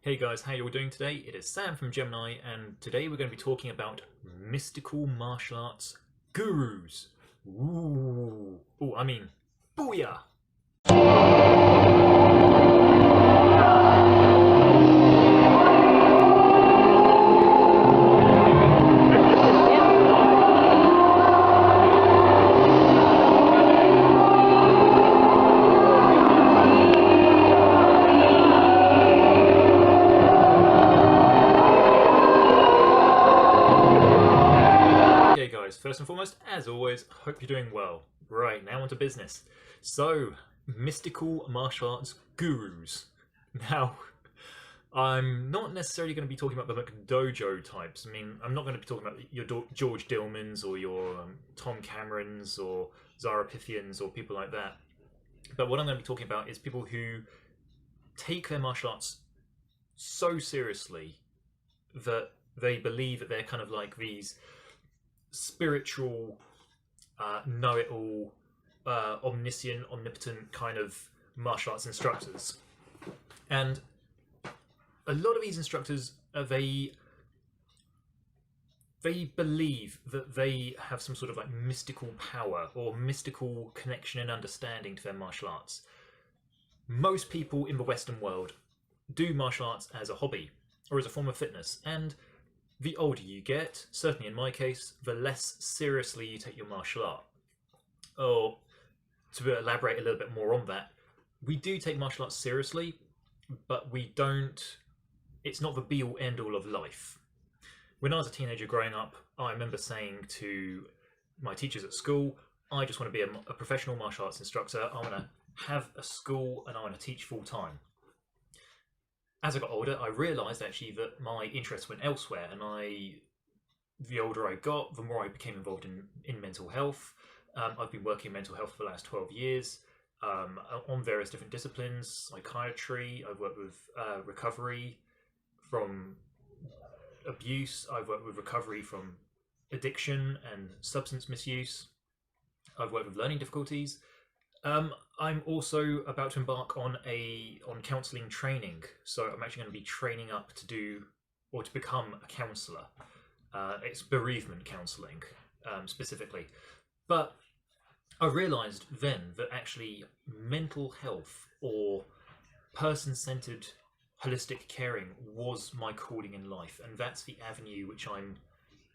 Hey guys, how you all doing today? It is Sam from Gemini, and today we're going to be talking about mystical martial arts gurus. Booyah! Okay guys, first and foremost, as always, hope you're doing well. Right, now on to business. So, mystical martial arts gurus. Now, I'm not necessarily going to be talking about the dojo types. I mean, I'm not going to be talking about your George Dillmans or your Tom Camerons or Zarapithians or people like that. But what I'm going to be talking about is people who take their martial arts so seriously that they believe that they're kind of like these spiritual, know-it-all, omniscient, omnipotent kind of martial arts instructors. And a lot of these instructors, they believe that they have some sort of like mystical power or mystical connection and understanding to their martial arts. Most people in the Western world do martial arts as a hobby or as a form of fitness, and the older you get, certainly in my case, the less seriously you take your martial art. Or to elaborate a little bit more on that, we do take martial arts seriously, but we don't, it's not the be-all end-all of life. When I was a teenager growing up, I remember saying to my teachers at school, I just want to be a professional martial arts instructor. I want to have a school and I want to teach full-time. As I got older, I realised actually that my interests went elsewhere, and the older I got, the more I became involved in mental health. I've been working in mental health for the last 12 years on various different disciplines, psychiatry. I've worked with recovery from abuse. I've worked with recovery from addiction and substance misuse. I've worked with learning difficulties. I'm also about to embark on counselling training, so I'm actually going to be training up to become a counsellor. It's bereavement counselling specifically, but I realised then that actually mental health or person-centred holistic caring was my calling in life, and that's the avenue which I'm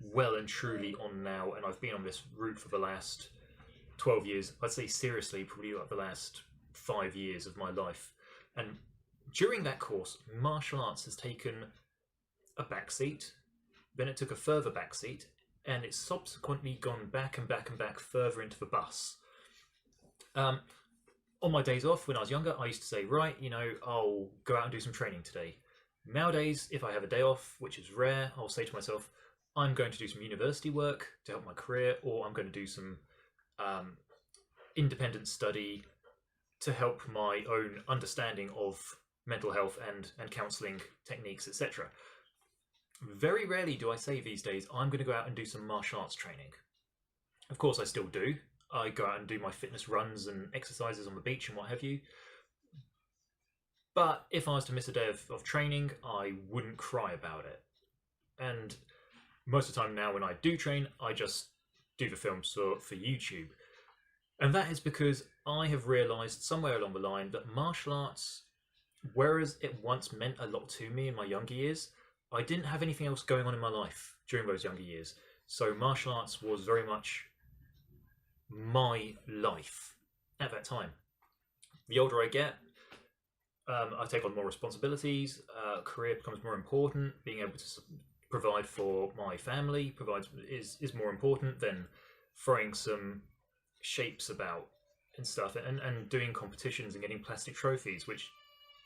well and truly on now, and I've been on this route for the last 12 years. I'd say seriously, probably like the last 5 years of my life. And during that course, martial arts has taken a backseat, then it took a further backseat, and it's subsequently gone back and back and back further into the bus. On my days off when I was younger, I used to say, right, I'll go out and do some training today. Nowadays, if I have a day off, which is rare, I'll say to myself, I'm going to do some university work to help my career, or I'm going to do some independent study to help my own understanding of mental health and counselling techniques, etc. Very rarely do I say these days, I'm going to go out and do some martial arts training. Of course, I still do. I go out and do my fitness runs and exercises on the beach and what have you. But if I was to miss a day of training, I wouldn't cry about it. And most of the time now when I do train, I just do the films for YouTube. And that is because I have realised somewhere along the line that martial arts, whereas it once meant a lot to me in my younger years, I didn't have anything else going on in my life during those younger years. So martial arts was very much my life at that time. The older I get, I take on more responsibilities, career becomes more important, being able to provide for my family is more important than throwing some shapes about and stuff and doing competitions and getting plastic trophies, which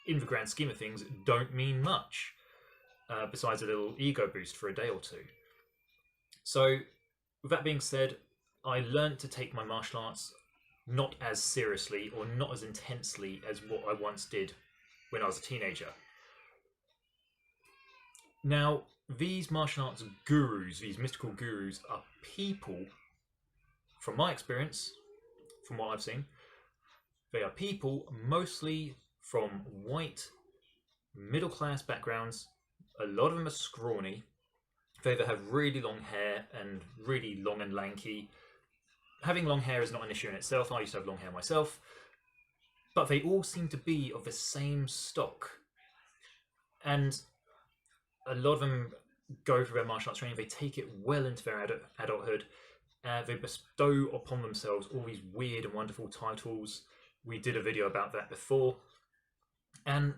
in the grand scheme of things don't mean much besides a little ego boost for a day or two. So with that being said, I learned to take my martial arts not as seriously or not as intensely as what I once did when I was a teenager. Now, these martial arts gurus, these mystical gurus, are people, from my experience, from what I've seen, they are people mostly from white middle class backgrounds. A lot of them are scrawny. They either have really long hair and really long and lanky. Having long hair is not an issue in itself. I used to have long hair myself. But they all seem to be of the same stock. And a lot of them go through their martial arts training. They take it well into their adulthood. They bestow upon themselves all these weird and wonderful titles. We did a video about that before. And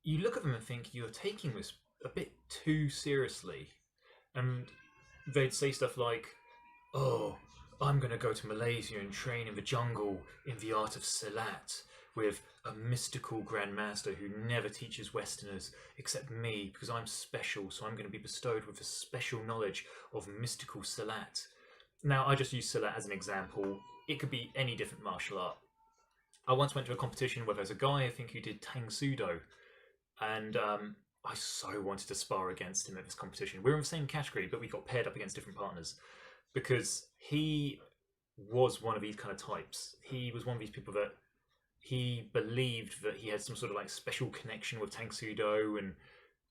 you look at them and think, you're taking this a bit too seriously. And they'd say stuff like, oh, I'm going to go to Malaysia and train in the jungle in the art of Silat with a mystical grandmaster who never teaches Westerners except me because I'm special, so I'm going to be bestowed with a special knowledge of mystical Silat. Now, I just use Silat as an example. It could be any different martial art. I once went to a competition where there's a guy, I think, who did Pseudo, and I so wanted to spar against him at this competition. We were in the same category, but we got paired up against different partners because he was one of these kind of types. He was one of these people that he believed that he had some sort of like special connection with Pseudo, and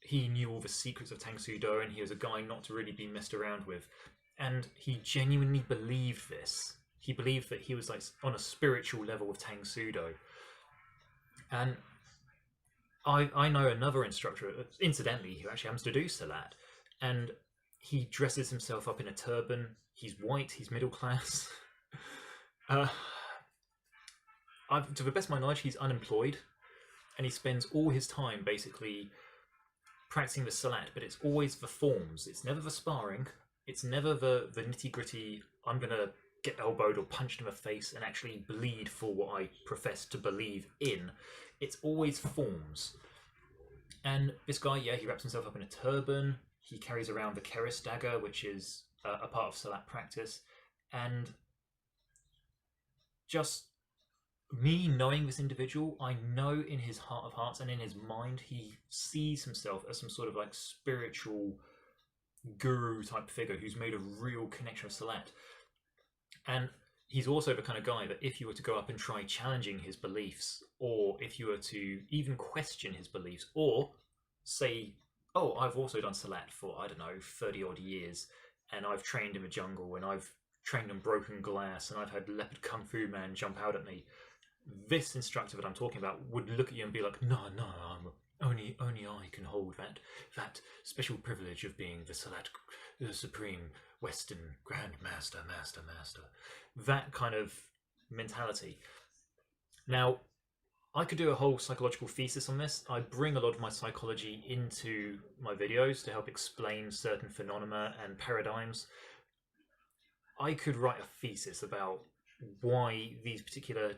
he knew all the secrets of Pseudo, and he was a guy not to really be messed around with. And he genuinely believed this. He believed that he was like on a spiritual level with Pseudo. And I know another instructor, incidentally, who actually happens to do Silat, and he dresses himself up in a turban. He's white, he's middle class. To the best of my knowledge, he's unemployed, and he spends all his time basically practicing the Silat, but it's always the forms. It's never the sparring. It's never the nitty-gritty, I'm going to get elbowed or punched in the face and actually bleed for what I profess to believe in. It's always forms. And this guy, yeah, he wraps himself up in a turban. He carries around the Keris dagger, which is a part of Silat practice. And just me knowing this individual, I know in his heart of hearts and in his mind, he sees himself as some sort of like spiritual guru type figure who's made a real connection with Silat. And he's also the kind of guy that if you were to go up and try challenging his beliefs, or if you were to even question his beliefs, or say, oh, I've also done Silat for, I don't know, 30 odd years, and I've trained in the jungle, and I've trained on broken glass, and I've had leopard kung fu man jump out at me. This instructor that I'm talking about would look at you and be like, no, only I can hold that special privilege of being the Silat, the supreme Western Grand Master. That kind of mentality. Now, I could do a whole psychological thesis on this. I bring a lot of my psychology into my videos to help explain certain phenomena and paradigms. I could write a thesis about why these particular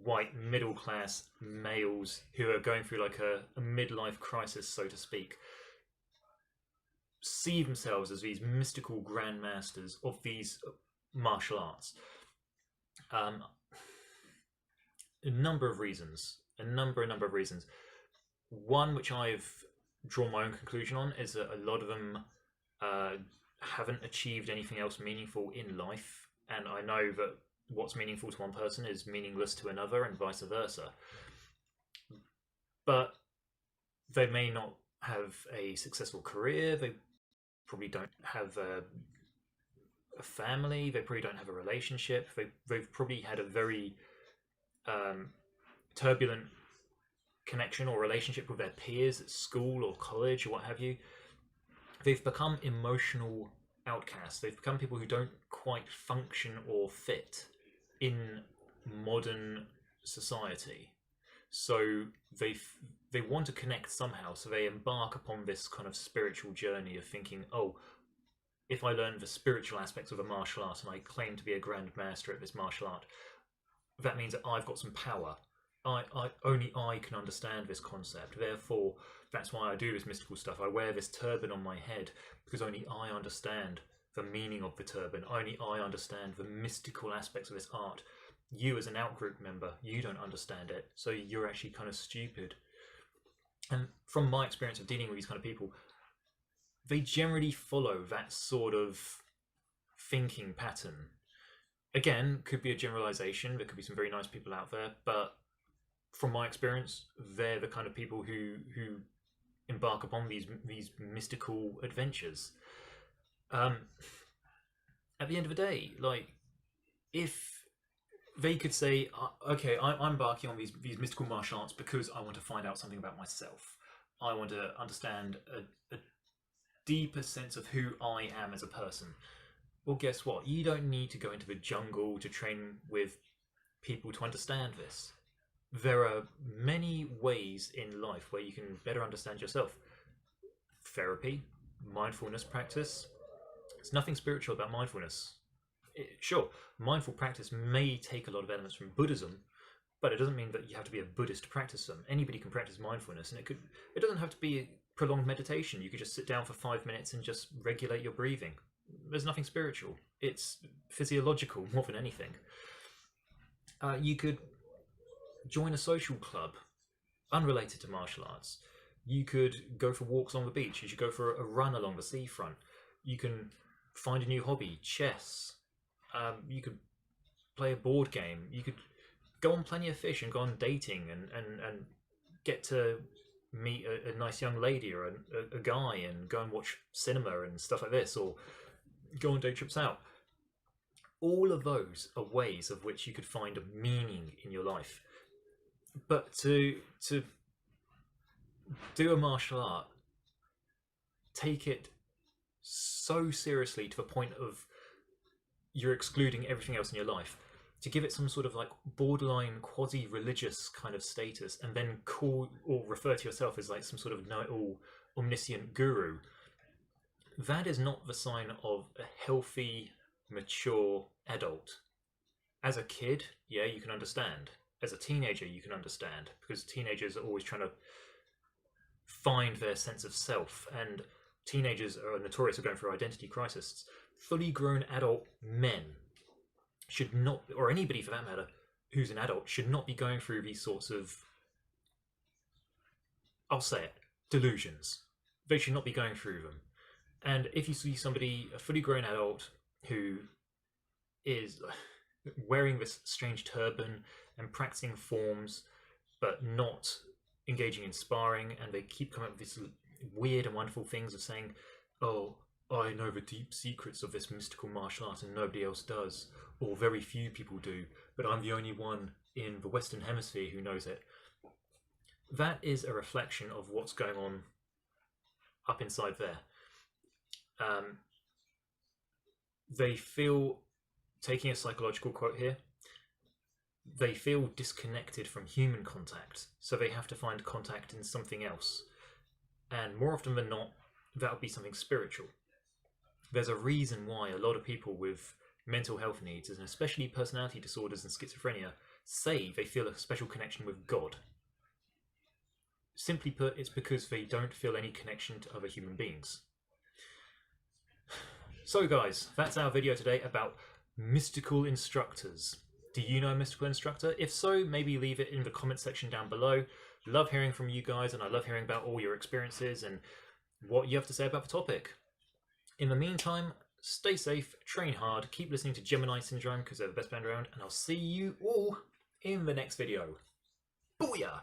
white middle class males who are going through like a midlife crisis, so to speak, see themselves as these mystical grandmasters of these martial arts. A number of reasons. One which I've drawn my own conclusion on is that a lot of them haven't achieved anything else meaningful in life, and I know that what's meaningful to one person is meaningless to another, and vice versa. But they may not have a successful career. They probably don't have a family. They probably don't have a relationship. They've probably had a very turbulent connection or relationship with their peers at school or college or what have you. They've become emotional outcasts. They've become people who don't quite function or fit in modern society. So they want to connect somehow, so they embark upon this kind of spiritual journey of thinking, oh, if I learn the spiritual aspects of a martial art and I claim to be a grand master at this martial art, that means that I've got some power. Only I can understand this concept. Therefore, that's why I do this mystical stuff. I wear this turban on my head because only I understand the meaning of the turban. Only I understand the mystical aspects of this art. You as an out-group member, you don't understand it, so you're actually kind of stupid. And from my experience of dealing with these kind of people, they generally follow that sort of thinking pattern. Again, could be a generalization. There could be some very nice people out there, but from my experience, they're the kind of people who embark upon these mystical adventures. At the end of the day, like, if they could say, okay, I'm embarking on these mystical martial arts because I want to find out something about myself. I want to understand a deeper sense of who I am as a person. Well, guess what? You don't need to go into the jungle to train with people to understand this. There are many ways in life where you can better understand yourself. Therapy, mindfulness practice. There's nothing spiritual about mindfulness. Sure, mindful practice may take a lot of elements from Buddhism, but it doesn't mean that you have to be a Buddhist to practice them. Anybody can practice mindfulness, and it doesn't have to be prolonged meditation. You could just sit down for 5 minutes and just regulate your breathing. There's nothing spiritual. It's physiological more than anything. You could join a social club unrelated to martial arts. You could go for walks on the beach. You should go for a run along the seafront. You can find a new hobby, chess. You could play a board game. You could go on Plenty of Fish and go on dating and get to meet a nice young lady or a guy and go and watch cinema and stuff like this, or go on day trips out. All of those are ways of which you could find a meaning in your life. But to do a martial art, take it so seriously to the point of you're excluding everything else in your life, to give it some sort of like borderline quasi-religious kind of status, and then call or refer to yourself as like some sort of know-it-all omniscient guru, that is not the sign of a healthy, mature adult. As a kid, yeah, you can understand. As a teenager, you can understand, because teenagers are always trying to find their sense of self, and teenagers are notorious for going through identity crises. Fully grown adult men should not, or anybody for that matter who's an adult, should not be going through these sorts of, I'll say it, delusions. They should not be going through them. And if you see somebody, a fully grown adult, who is wearing this strange turban and practicing forms but not engaging in sparring, and they keep coming up with these weird and wonderful things of saying, oh, I know the deep secrets of this mystical martial art and nobody else does, or very few people do, but I'm the only one in the Western Hemisphere who knows it. That is a reflection of what's going on up inside there. They feel, taking a psychological quote here, they feel disconnected from human contact, so they have to find contact in something else. And more often than not, that would be something spiritual. There's a reason why a lot of people with mental health needs, and especially personality disorders and schizophrenia, say they feel a special connection with God. Simply put, it's because they don't feel any connection to other human beings. So guys, that's our video today about mystical instructors. Do you know a mystical instructor? If so, maybe leave it in the comment section down below. Love hearing from you guys, and I love hearing about all your experiences and what you have to say about the topic. In the meantime, stay safe, train hard, keep listening to Gemini Syndrome because they're the best band around, and I'll see you all in the next video. Booyah!